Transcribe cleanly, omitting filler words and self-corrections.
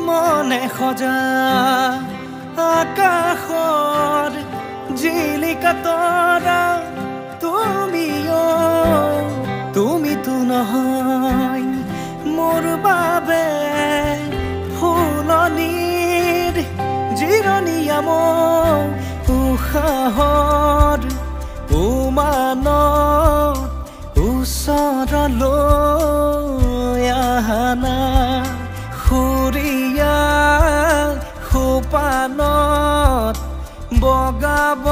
মনে সজা আকাশৰ জিলিকা তৰা তুমিতো নহয় মোৰ বাবে ফুলনিৰ জিৰণীয়া মোৰ উশাহৰ উমানত ওচৰলৈ আহানা সুৰীয়া সোপানত বগাব